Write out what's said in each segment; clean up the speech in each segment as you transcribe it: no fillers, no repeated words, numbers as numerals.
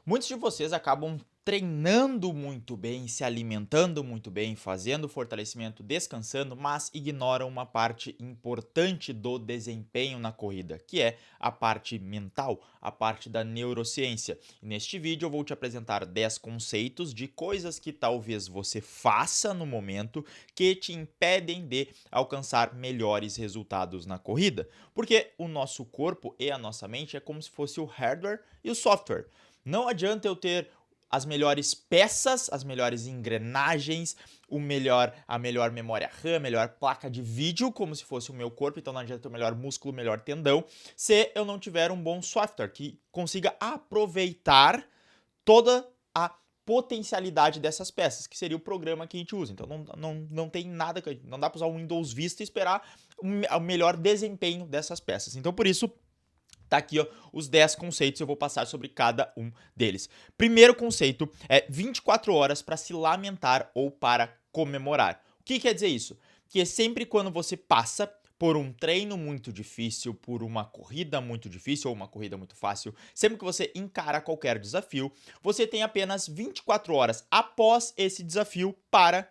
Muitos de vocês acabam treinando muito bem, se alimentando muito bem, fazendo fortalecimento, descansando, mas ignoram uma parte importante do desempenho na corrida, que é a parte mental, a parte da neurociência. E neste vídeo eu vou te apresentar 10 conceitos de coisas que talvez você faça no momento que te impedem de alcançar melhores resultados na corrida. Porque o nosso corpo e a nossa mente é como se fosse o hardware e o software. Não adianta eu ter as melhores peças, as melhores engrenagens, a melhor memória RAM, a melhor placa de vídeo, como se fosse o meu corpo, então não adianta ter o melhor músculo, o melhor tendão, se eu não tiver um bom software que consiga aproveitar toda a potencialidade dessas peças, que seria o programa que a gente usa. Então não tem nada, não dá para usar o Windows Vista e esperar o melhor desempenho dessas peças. Então por isso tá aqui, ó, os 10 conceitos, eu vou passar sobre cada um deles. Primeiro conceito é 24 horas para se lamentar ou para comemorar. O que quer dizer isso? Que é sempre quando você passa por um treino muito difícil, por uma corrida muito difícil ou uma corrida muito fácil, sempre que você encara qualquer desafio, você tem apenas 24 horas após esse desafio para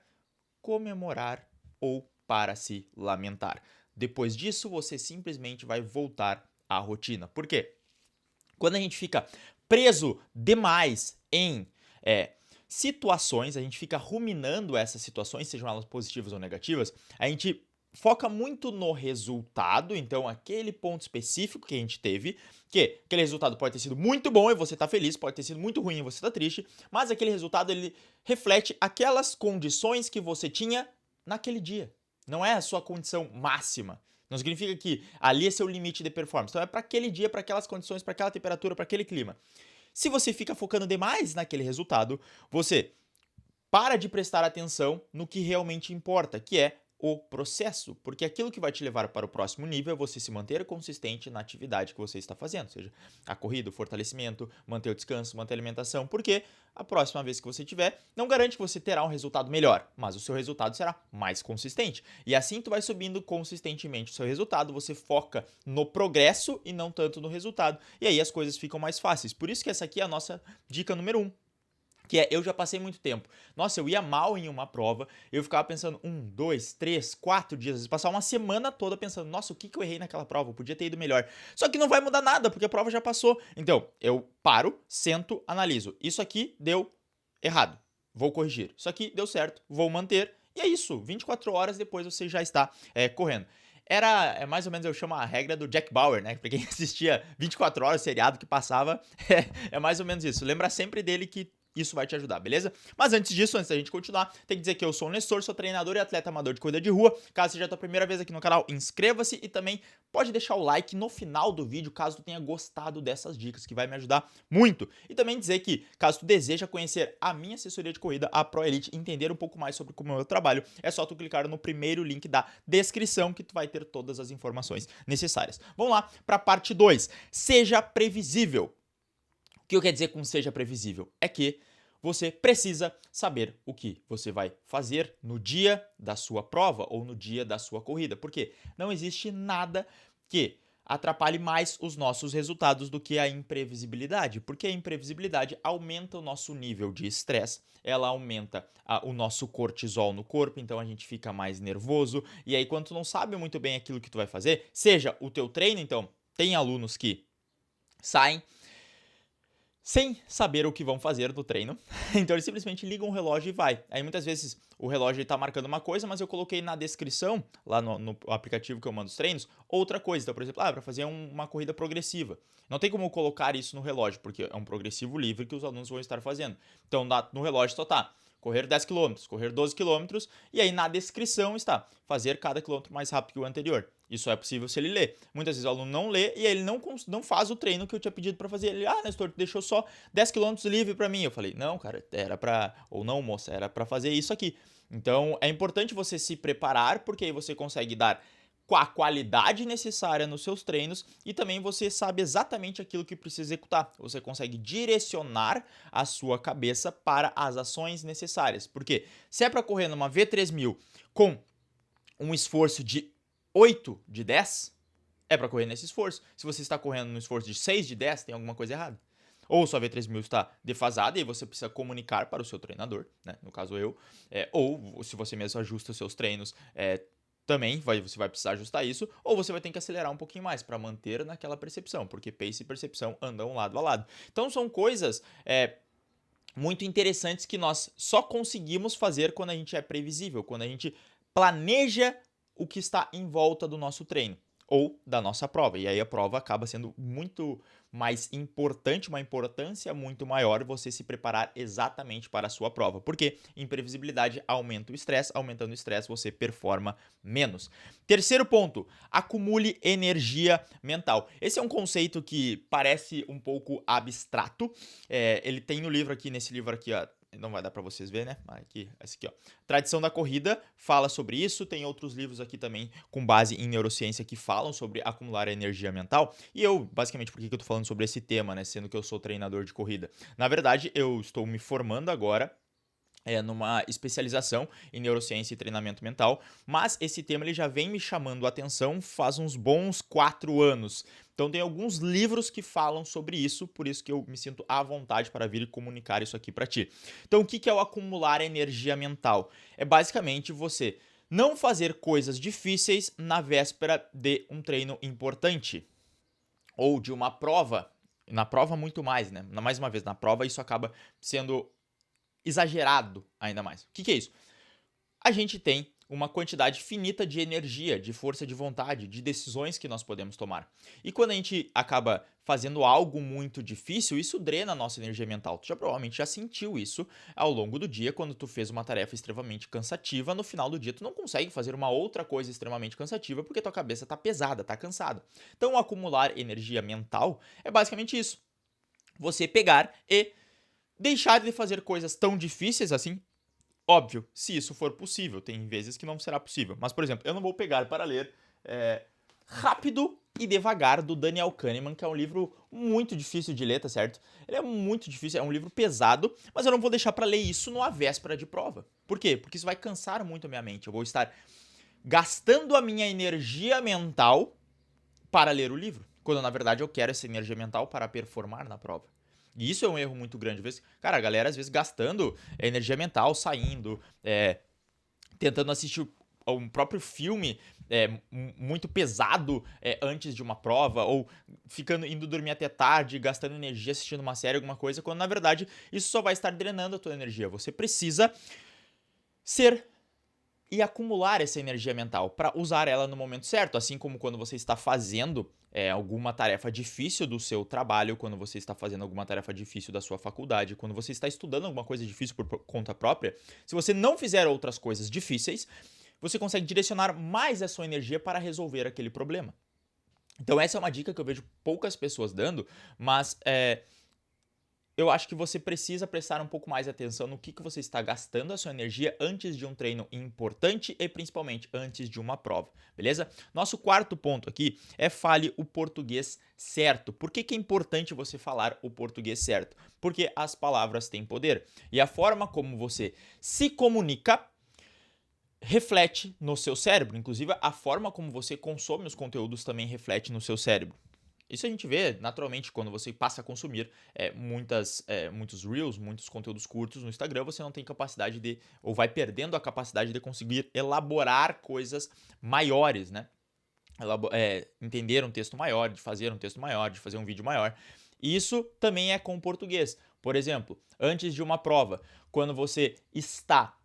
comemorar ou para se lamentar. Depois disso, você simplesmente vai voltar à rotina. Por quê? Quando a gente fica preso demais em situações, a gente fica ruminando essas situações, sejam elas positivas ou negativas, a gente foca muito no resultado, então aquele ponto específico que a gente teve, que aquele resultado pode ter sido muito bom e você tá feliz, pode ter sido muito ruim e você tá triste, mas aquele resultado ele reflete aquelas condições que você tinha naquele dia. Não é a sua condição máxima. Não significa que ali é seu limite de performance. Então é para aquele dia, para aquelas condições, para aquela temperatura, para aquele clima. Se você fica focando demais naquele resultado, você para de prestar atenção no que realmente importa, que é o processo, porque aquilo que vai te levar para o próximo nível é você se manter consistente na atividade que você está fazendo, seja a corrida, o fortalecimento, manter o descanso, manter a alimentação, porque a próxima vez que você tiver, não garante que você terá um resultado melhor, mas o seu resultado será mais consistente. E assim tu vai subindo consistentemente o seu resultado, você foca no progresso e não tanto no resultado, e aí as coisas ficam mais fáceis. Por isso que essa aqui é a nossa dica número 1. Que é, eu já passei muito tempo. Nossa, eu ia mal em uma prova, eu ficava pensando 2, 3, 4 dias, às vezes passar uma semana toda pensando, nossa, o que eu errei naquela prova? Eu podia ter ido melhor. Só que não vai mudar nada, porque a prova já passou. Então, eu paro, sento, analiso. Isso aqui deu errado, vou corrigir. Isso aqui deu certo, vou manter. E é isso, 24 horas depois você já está correndo. É mais ou menos, eu chamo a regra do Jack Bauer, né? Pra quem assistia 24 horas, seriado que passava, é mais ou menos isso. Lembra sempre dele que isso vai te ajudar, beleza? Mas antes disso, antes da gente continuar, tem que dizer que eu sou o Nestor, sou treinador e atleta amador de corrida de rua. Caso seja a tua primeira vez aqui no canal, inscreva-se e também pode deixar o like no final do vídeo, caso tu tenha gostado dessas dicas, que vai me ajudar muito. E também dizer que, caso tu deseja conhecer a minha assessoria de corrida, a Pro Elite, entender um pouco mais sobre como eu trabalho, é só tu clicar no primeiro link da descrição que tu vai ter todas as informações necessárias. Vamos lá para a parte 2. Seja previsível. O que eu quero dizer com seja previsível? É que você precisa saber o que você vai fazer no dia da sua prova ou no dia da sua corrida. Porque não existe nada que atrapalhe mais os nossos resultados do que a imprevisibilidade. Porque a imprevisibilidade aumenta o nosso nível de estresse, ela aumenta o nosso cortisol no corpo, então a gente fica mais nervoso. E aí, quando tu não sabe muito bem aquilo que tu vai fazer, seja o teu treino, então, tem alunos que saem sem saber o que vão fazer no treino. Então eles simplesmente ligam o relógio e vai. Aí muitas vezes o relógio está marcando uma coisa, mas eu coloquei na descrição, lá no aplicativo que eu mando os treinos, outra coisa. Então, por exemplo, para fazer uma corrida progressiva. Não tem como eu colocar isso no relógio, porque é um progressivo livre que os alunos vão estar fazendo. Então no relógio só tá correr 10 quilômetros, correr 12 quilômetros, e aí na descrição está fazer cada quilômetro mais rápido que o anterior. Isso é possível se ele ler. Muitas vezes o aluno não lê e aí ele não faz o treino que eu tinha pedido para fazer. Ele, Nestor, tu deixou só 10 quilômetros livre para mim. Eu falei, não, cara, era para, ou não, moça, era para fazer isso aqui. Então é importante você se preparar, porque aí você consegue dar a qualidade necessária nos seus treinos e também você sabe exatamente aquilo que precisa executar. Você consegue direcionar a sua cabeça para as ações necessárias. Porque se é para correr numa V3000 com um esforço de 8 de 10, é para correr nesse esforço. Se você está correndo no esforço de 6 de 10, tem alguma coisa errada. ou sua V3000 está defasada e aí você precisa comunicar para o seu treinador, né? No caso eu, ou se você mesmo ajusta os seus treinos, também você vai precisar ajustar isso, ou você vai ter que acelerar um pouquinho mais para manter naquela percepção, porque pace e percepção andam lado a lado. Então são coisas muito interessantes que nós só conseguimos fazer quando a gente é previsível, quando a gente planeja o que está em volta do nosso treino ou da nossa prova. E aí a prova acaba sendo muito mais importante, uma importância muito maior você se preparar exatamente para a sua prova. Porque imprevisibilidade aumenta o estresse, aumentando o estresse você performa menos. Terceiro ponto, acumule energia mental. Esse é um conceito que parece um pouco abstrato. Ele tem no livro aqui, nesse livro aqui, ó, não vai dar para vocês ver, né? Aqui, esse aqui, ó. Tradição da Corrida fala sobre isso. Tem outros livros aqui também com base em neurociência que falam sobre acumular energia mental. E eu, basicamente, por que eu tô falando sobre esse tema, né? Sendo que eu sou treinador de corrida. Na verdade, eu estou me formando agora numa especialização em neurociência e treinamento mental, mas esse tema ele já vem me chamando a atenção faz uns bons 4 anos. Então tem alguns livros que falam sobre isso, por isso que eu me sinto à vontade para vir e comunicar isso aqui para ti. Então o que é o acumular energia mental? É basicamente você não fazer coisas difíceis na véspera de um treino importante ou de uma prova. Na prova muito mais, né? Mais uma vez, na prova isso acaba sendo exagerado ainda mais. O que é isso? A gente tem uma quantidade finita de energia, de força de vontade, de decisões que nós podemos tomar. E quando a gente acaba fazendo algo muito difícil, isso drena a nossa energia mental. Tu provavelmente já sentiu isso ao longo do dia, quando tu fez uma tarefa extremamente cansativa, no final do dia tu não consegue fazer uma outra coisa extremamente cansativa porque tua cabeça tá pesada, tá cansada. Então, acumular energia mental é basicamente isso. Você pegar e deixar de fazer coisas tão difíceis assim, óbvio, se isso for possível. Tem vezes que não será possível. Mas, por exemplo, eu não vou pegar para ler Rápido e Devagar, do Daniel Kahneman, que é um livro muito difícil de ler, tá certo? Ele é muito difícil, é um livro pesado, mas eu não vou deixar para ler isso numa véspera de prova. Por quê? Porque isso vai cansar muito a minha mente. Eu vou estar gastando a minha energia mental para ler o livro, quando na verdade eu quero essa energia mental para performar na prova. E isso é um erro muito grande. Às vezes, cara, a galera às vezes gastando energia mental, saindo, tentando assistir um próprio filme muito pesado antes de uma prova, ou indo dormir até tarde, gastando energia assistindo uma série, alguma coisa, quando na verdade isso só vai estar drenando a tua energia. Você precisa ser e acumular essa energia mental para usar ela no momento certo, assim como quando você está fazendo alguma tarefa difícil do seu trabalho, quando você está fazendo alguma tarefa difícil da sua faculdade, quando você está estudando alguma coisa difícil por conta própria. Se você não fizer outras coisas difíceis, você consegue direcionar mais a sua energia para resolver aquele problema. Então essa é uma dica que eu vejo poucas pessoas dando, mas eu acho que você precisa prestar um pouco mais atenção no que você está gastando a sua energia antes de um treino importante e principalmente antes de uma prova, beleza? Nosso quarto ponto aqui é fale o português certo. Por que é importante você falar o português certo? Porque as palavras têm poder e a forma como você se comunica reflete no seu cérebro. Inclusive, a forma como você consome os conteúdos também reflete no seu cérebro. Isso a gente vê naturalmente quando você passa a consumir muitos reels, muitos conteúdos curtos no Instagram, você não tem capacidade de, ou vai perdendo a capacidade de conseguir elaborar coisas maiores, né? Entender um texto maior, de fazer um texto maior, de fazer um vídeo maior. E isso também é com o português. Por exemplo, antes de uma prova, quando você está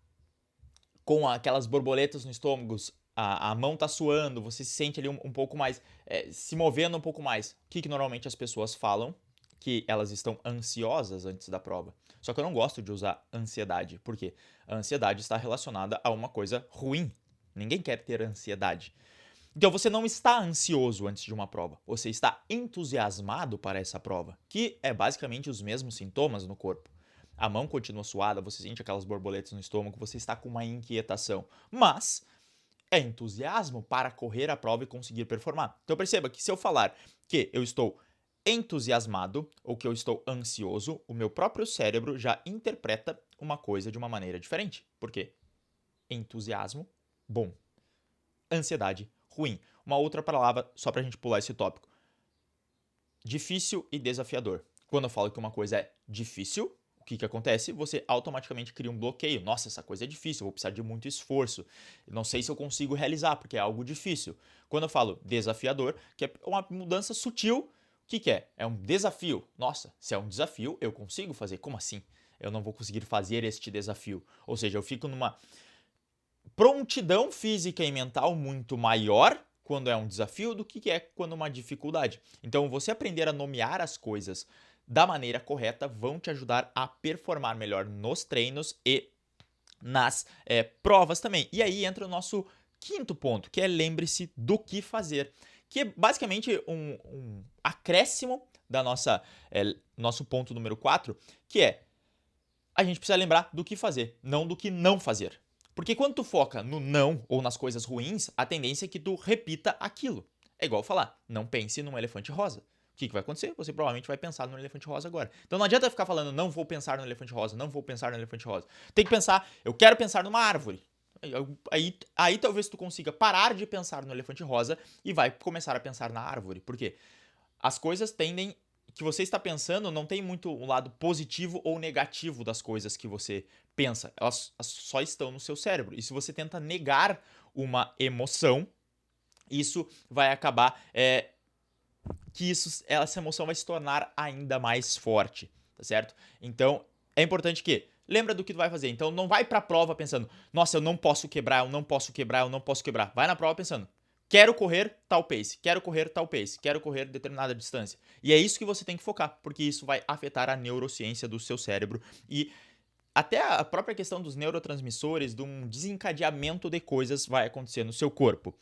com aquelas borboletas no estômago, a mão tá suando, você se sente ali um pouco mais, se movendo um pouco mais. O que normalmente as pessoas falam? Que elas estão ansiosas antes da prova. Só que eu não gosto de usar ansiedade. Por quê? A ansiedade está relacionada a uma coisa ruim. Ninguém quer ter ansiedade. Então você não está ansioso antes de uma prova. Você está entusiasmado para essa prova, que é basicamente os mesmos sintomas no corpo. A mão continua suada, você sente aquelas borboletas no estômago, você está com uma inquietação. Mas é entusiasmo para correr a prova e conseguir performar. Então perceba que se eu falar que eu estou entusiasmado ou que eu estou ansioso, o meu próprio cérebro já interpreta uma coisa de uma maneira diferente. Por quê? Entusiasmo, bom. Ansiedade, ruim. Uma outra palavra só para a gente pular esse tópico. Difícil e desafiador. Quando eu falo que uma coisa é difícil, o que acontece? Você automaticamente cria um bloqueio. Nossa, essa coisa é difícil, eu vou precisar de muito esforço. Não sei se eu consigo realizar, porque é algo difícil. Quando eu falo desafiador, que é uma mudança sutil, o que é? É um desafio. Nossa, se é um desafio, eu consigo fazer. Como assim? Eu não vou conseguir fazer este desafio. Ou seja, eu fico numa prontidão física e mental muito maior quando é um desafio do que é quando uma dificuldade. Então, você aprender a nomear as coisas da maneira correta vão te ajudar a performar melhor nos treinos e nas provas também. E aí entra o nosso quinto ponto, que é lembre-se do que fazer, que é basicamente um acréscimo da nosso ponto número 4, que é a gente precisa lembrar do que fazer, não do que não fazer. Porque quando tu foca no não ou nas coisas ruins, a tendência é que tu repita aquilo. É igual falar, não pense num elefante rosa. O que vai acontecer? Você provavelmente vai pensar no elefante rosa agora. Então não adianta ficar falando, não vou pensar no elefante rosa, não vou pensar no elefante rosa. Tem que pensar, eu quero pensar numa árvore. Aí talvez tu consiga parar de pensar no elefante rosa e vai começar a pensar na árvore. Por quê? As coisas tendem que você está pensando não tem muito um lado positivo ou negativo das coisas que você pensa. Elas só estão no seu cérebro. E se você tenta negar uma emoção, isso vai acabar essa emoção vai se tornar ainda mais forte, tá certo? Então, é importante que lembra do que tu vai fazer. Então, não vai pra prova pensando, nossa, eu não posso quebrar, eu não posso quebrar, eu não posso quebrar. Vai na prova pensando, quero correr tal pace, quero correr tal pace, quero correr determinada distância. E é isso que você tem que focar, porque isso vai afetar a neurociência do seu cérebro e até a própria questão dos neurotransmissores, de um desencadeamento de coisas vai acontecer no seu corpo.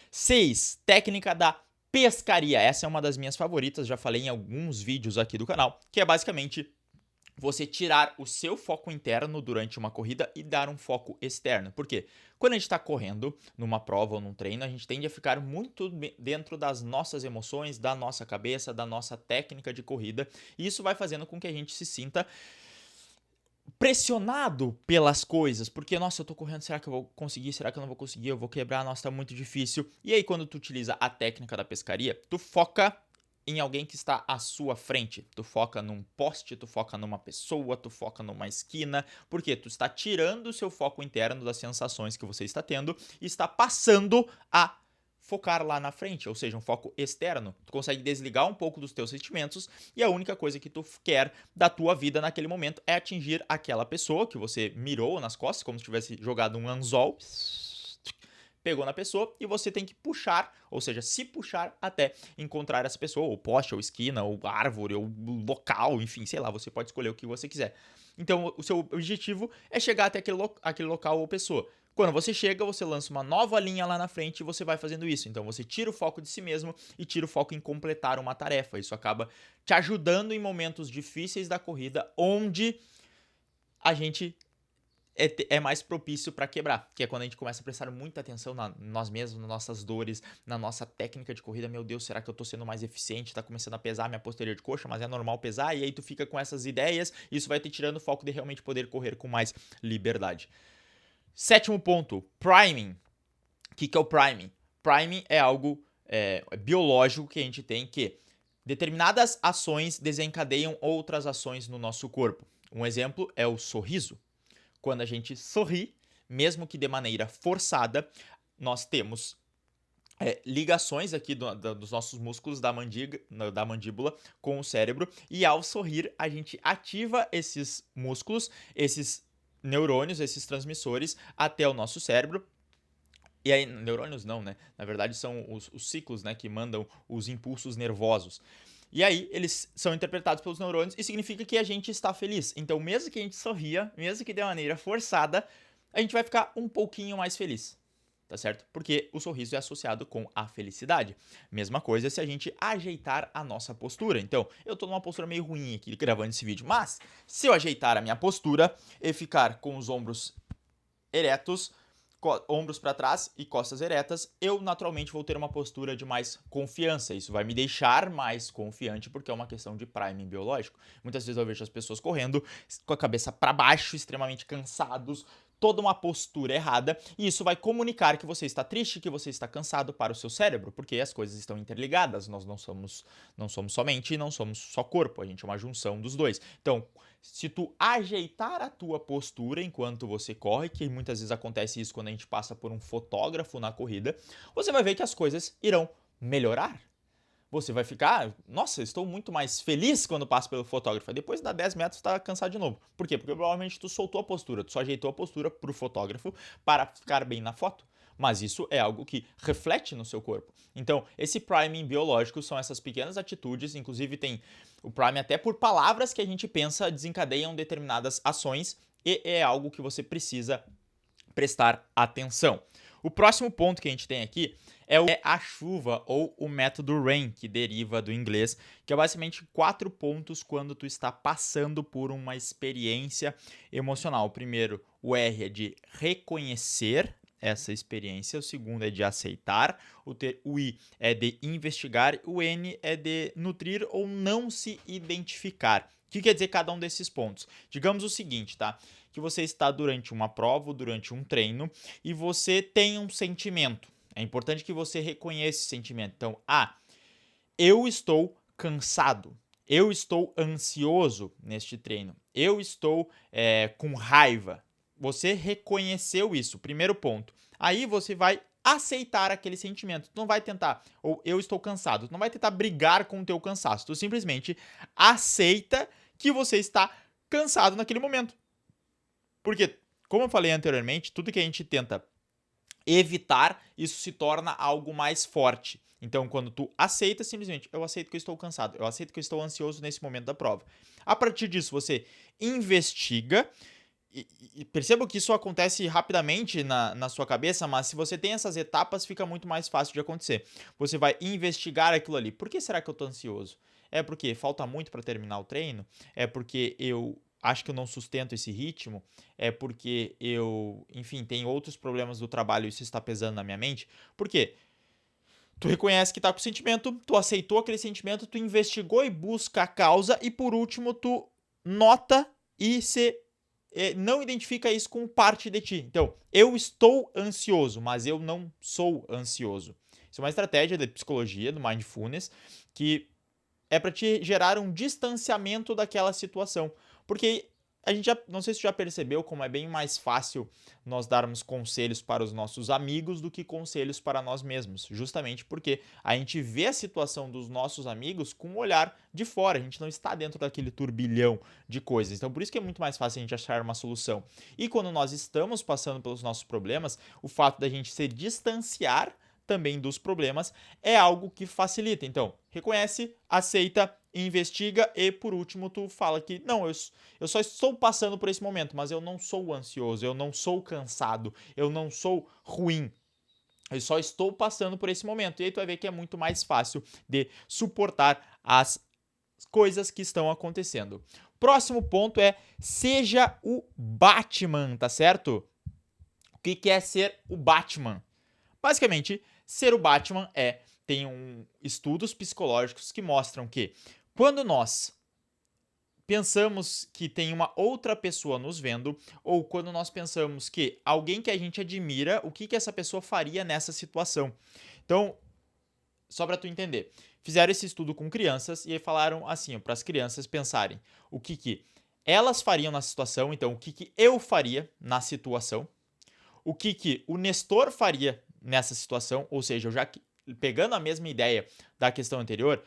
6. Técnica da pescaria. Essa é uma das minhas favoritas, já falei em alguns vídeos aqui do canal, que é basicamente você tirar o seu foco interno durante uma corrida e dar um foco externo. Por quê? Quando a gente está correndo numa prova ou num treino, a gente tende a ficar muito dentro das nossas emoções, da nossa cabeça, da nossa técnica de corrida, e isso vai fazendo com que a gente se sinta pressionado pelas coisas, porque, nossa, eu tô correndo, será que eu vou conseguir? Será que eu não vou conseguir? Eu vou quebrar, nossa, tá muito difícil. E aí, quando tu utiliza a técnica da pescaria, tu foca em alguém que está à sua frente. Tu foca num poste, tu foca numa pessoa, tu foca numa esquina, porque tu está tirando o seu foco interno das sensações que você está tendo e está passando a focar lá na frente, ou seja, um foco externo. Tu consegue desligar um pouco dos teus sentimentos e a única coisa que tu quer da tua vida naquele momento é atingir aquela pessoa que você mirou nas costas, como se tivesse jogado um anzol, pegou na pessoa e você tem que puxar, ou seja, se puxar até encontrar essa pessoa, ou poste, ou esquina, ou árvore, ou local, enfim, sei lá, você pode escolher o que você quiser. Então, o seu objetivo é chegar até aquele local ou pessoa. Quando você chega, você lança uma nova linha lá na frente e você vai fazendo isso. Então você tira o foco de si mesmo e tira o foco em completar uma tarefa. Isso acaba te ajudando em momentos difíceis da corrida, onde a gente é mais propício para quebrar, que é quando a gente começa a prestar muita atenção na nós mesmos, nas nossas dores, na nossa técnica de corrida. Meu Deus, será que eu tô sendo mais eficiente? Tá começando a pesar minha posterior de coxa, mas é normal pesar, e aí tu fica com essas ideias, e isso vai te tirando o foco de realmente poder correr com mais liberdade. 7º ponto, priming. O que é o priming? Priming é algo biológico que a gente tem que determinadas ações desencadeiam outras ações no nosso corpo. Um exemplo é o sorriso. Quando a gente sorri, mesmo que de maneira forçada, nós temos ligações aqui dos nossos músculos da mandíbula com o cérebro, e ao sorrir a gente ativa esses músculos, esses neurônios, esses transmissores até o nosso cérebro. E aí, neurônios não, né? Na verdade são os ciclos, né, que mandam os impulsos nervosos. E aí, eles são interpretados pelos neurônios e significa que a gente está feliz. Então, mesmo que a gente sorria, mesmo que de maneira forçada, a gente vai ficar um pouquinho mais feliz, tá certo? Porque o sorriso é associado com a felicidade. Mesma coisa se a gente ajeitar a nossa postura. Então, eu tô numa postura meio ruim aqui gravando esse vídeo, mas se eu ajeitar a minha postura e ficar com os ombros eretos, ombros para trás e costas eretas, eu naturalmente vou ter uma postura de mais confiança. Isso vai me deixar mais confiante porque é uma questão de priming biológico. Muitas vezes eu vejo as pessoas correndo com a cabeça para baixo, extremamente cansados, toda uma postura errada, e isso vai comunicar que você está triste, que você está cansado para o seu cérebro, porque as coisas estão interligadas, nós não somos só mente e não somos só corpo, a gente é uma junção dos dois. Então, se tu ajeitar a tua postura enquanto você corre, que muitas vezes acontece isso quando a gente passa por um fotógrafo na corrida, você vai ver que as coisas irão melhorar. Você vai ficar, nossa, estou muito mais feliz quando passo pelo fotógrafo. Depois da 10 metros, tá cansado de novo. Por quê? Porque provavelmente tu soltou a postura, tu só ajeitou a postura pro fotógrafo para ficar bem na foto. Mas isso é algo que reflete no seu corpo. Então, esse priming biológico são essas pequenas atitudes, inclusive tem o priming até por palavras que a gente pensa desencadeiam determinadas ações e é algo que você precisa prestar atenção. O próximo ponto que a gente tem aqui é a chuva ou o método RAIN, que deriva do inglês, que é basicamente 4 pontos quando tu está passando por uma experiência emocional. O primeiro, o R é de reconhecer essa experiência, o segundo é de aceitar, o I é de investigar, o N é de nutrir ou não se identificar. O que quer dizer cada um desses pontos? Digamos o seguinte, tá? Que você está durante uma prova, durante um treino, e você tem um sentimento. É importante que você reconheça esse sentimento. Então, eu estou cansado. Eu estou ansioso neste treino. Eu estou com raiva. Você reconheceu isso, primeiro ponto. Aí você vai aceitar aquele sentimento. Tu não vai tentar, ou eu estou cansado, tu não vai tentar brigar com o teu cansaço. Tu simplesmente aceita que você está cansado naquele momento. Porque, como eu falei anteriormente, tudo que a gente tenta evitar, isso se torna algo mais forte. Então, quando tu aceita, simplesmente, eu aceito que eu estou cansado, eu aceito que eu estou ansioso nesse momento da prova. A partir disso, você investiga, e perceba que isso acontece rapidamente na sua cabeça, mas se você tem essas etapas, fica muito mais fácil de acontecer. Você vai investigar aquilo ali. Por que será que eu estou ansioso? É porque falta muito para terminar o treino? É porque eu acho que eu não sustento esse ritmo? É porque eu, enfim, tenho outros problemas do trabalho e isso está pesando na minha mente? Por quê? Tu reconhece que tá com o sentimento, tu aceitou aquele sentimento, tu investigou e busca a causa e por último tu nota e não identifica isso como parte de ti. Então, eu estou ansioso, mas eu não sou ansioso. Isso é uma estratégia de psicologia, do mindfulness, que é para te gerar um distanciamento daquela situação. Porque a gente já, não sei se já percebeu como é bem mais fácil nós darmos conselhos para os nossos amigos do que conselhos para nós mesmos, justamente porque a gente vê a situação dos nossos amigos com um olhar de fora, a gente não está dentro daquele turbilhão de coisas. Então por isso que é muito mais fácil a gente achar uma solução. E quando nós estamos passando pelos nossos problemas, o fato da gente se distanciar também dos problemas é algo que facilita. Então, reconhece, aceita, investiga e por último tu fala que não, eu só estou passando por esse momento, mas eu não sou ansioso, eu não sou cansado, eu não sou ruim. Eu só estou passando por esse momento. E aí tu vai ver que é muito mais fácil de suportar as coisas que estão acontecendo. Próximo ponto é seja o Batman, tá certo? O que é ser o Batman? Basicamente, ser o Batman tem estudos psicológicos que mostram que quando nós pensamos que tem uma outra pessoa nos vendo, ou quando nós pensamos que alguém que a gente admira, o que essa pessoa faria nessa situação. Então, só para tu entender, fizeram esse estudo com crianças e aí falaram assim, para as crianças pensarem o que elas fariam na situação, então o que eu faria na situação, o que o Nestor faria nessa situação, ou seja, eu já pegando a mesma ideia da questão anterior,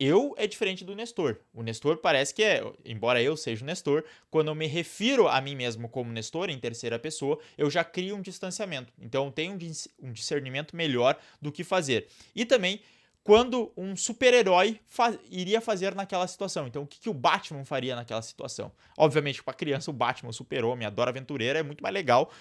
eu é diferente do Nestor. O Nestor parece que embora eu seja o Nestor, quando eu me refiro a mim mesmo como Nestor, em terceira pessoa, eu já crio um distanciamento. Então eu tenho um discernimento melhor do que fazer. E também quando um super-herói iria fazer naquela situação. Então, o que o Batman faria naquela situação? Obviamente, para criança, o Batman, o super-homem, a Dora Aventureira é muito mais legal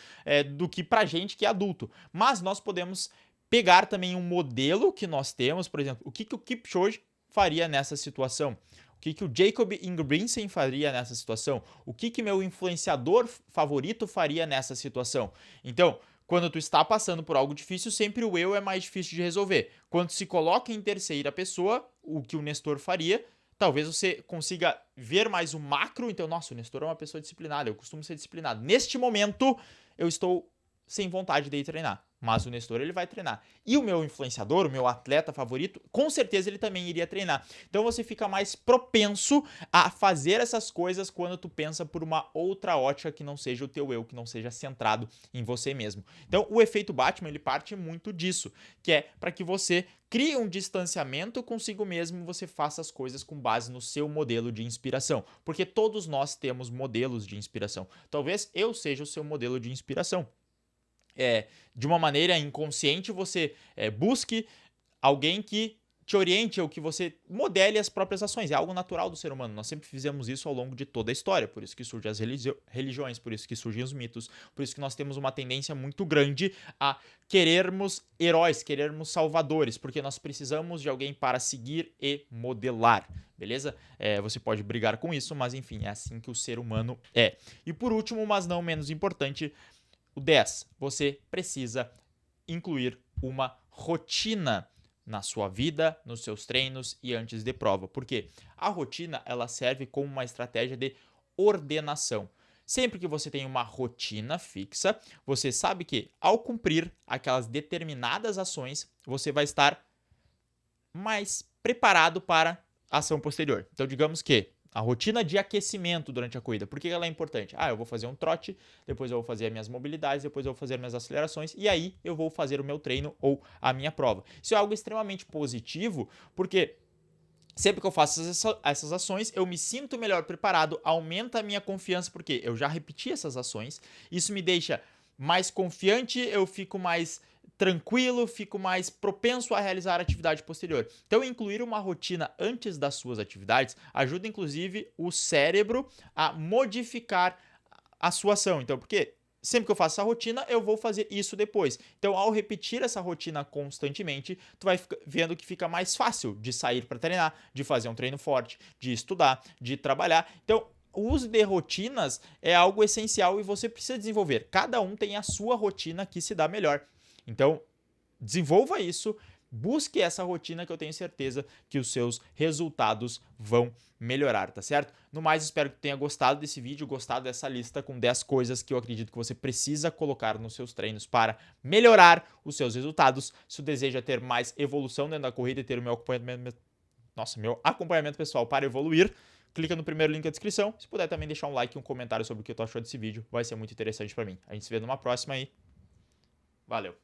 do que pra gente que é adulto. Mas nós podemos pegar também um modelo que nós temos, por exemplo, o que o Kipchoge faria nessa situação? O que o Jacob Ingebrigtsen faria nessa situação? O que meu influenciador favorito faria nessa situação? Então, quando tu está passando por algo difícil, sempre o eu é mais difícil de resolver. Quando se coloca em terceira pessoa, o que o Nestor faria, talvez você consiga ver mais o macro. Então, nossa, o Nestor é uma pessoa disciplinada, eu costumo ser disciplinado. Neste momento, eu estou sem vontade de ir treinar, mas o Nestor ele vai treinar. E o meu influenciador, o meu atleta favorito, com certeza ele também iria treinar. Então você fica mais propenso a fazer essas coisas quando tu pensa por uma outra ótica que não seja o teu eu, que não seja centrado em você mesmo. Então o efeito Batman ele parte muito disso, que é para que você crie um distanciamento consigo mesmo, você faça as coisas com base no seu modelo de inspiração, porque todos nós temos modelos de inspiração. Talvez eu seja o seu modelo de inspiração. De uma maneira inconsciente, você busque alguém que te oriente ou que você modele as próprias ações. É algo natural do ser humano. Nós sempre fizemos isso ao longo de toda a história. Por isso que surgem as religiões, por isso que surgem os mitos, por isso que nós temos uma tendência muito grande a querermos heróis, querermos salvadores, porque nós precisamos de alguém para seguir e modelar. Beleza? Você pode brigar com isso, mas enfim, é assim que o ser humano é. E por último, mas não menos importante, o 10. Você precisa incluir uma rotina na sua vida, nos seus treinos e antes de prova. Por quê? A rotina ela serve como uma estratégia de ordenação. Sempre que você tem uma rotina fixa, você sabe que ao cumprir aquelas determinadas ações, você vai estar mais preparado para a ação posterior. Então, digamos que a rotina de aquecimento durante a corrida, por que ela é importante? Eu vou fazer um trote, depois eu vou fazer as minhas mobilidades, depois eu vou fazer minhas acelerações e aí eu vou fazer o meu treino ou a minha prova. Isso é algo extremamente positivo, porque sempre que eu faço essas ações, eu me sinto melhor preparado, aumenta a minha confiança, porque eu já repeti essas ações, isso me deixa mais confiante, eu fico mais tranquilo, fico mais propenso a realizar a atividade posterior. Então, incluir uma rotina antes das suas atividades ajuda, inclusive, o cérebro a modificar a sua ação. Então, porque sempre que eu faço essa rotina, eu vou fazer isso depois. Então, ao repetir essa rotina constantemente, tu vai vendo que fica mais fácil de sair para treinar, de fazer um treino forte, de estudar, de trabalhar. Então, o uso de rotinas é algo essencial e você precisa desenvolver. Cada um tem a sua rotina que se dá melhor. Então, desenvolva isso, busque essa rotina que eu tenho certeza que os seus resultados vão melhorar, tá certo? No mais, espero que tenha gostado desse vídeo, gostado dessa lista com 10 coisas que eu acredito que você precisa colocar nos seus treinos para melhorar os seus resultados. Se deseja ter mais evolução dentro da corrida e ter o meu acompanhamento pessoal para evoluir, clica no primeiro link da descrição. Se puder também deixar um like e um comentário sobre o que tu achou desse vídeo, vai ser muito interessante para mim. A gente se vê numa próxima aí. Valeu!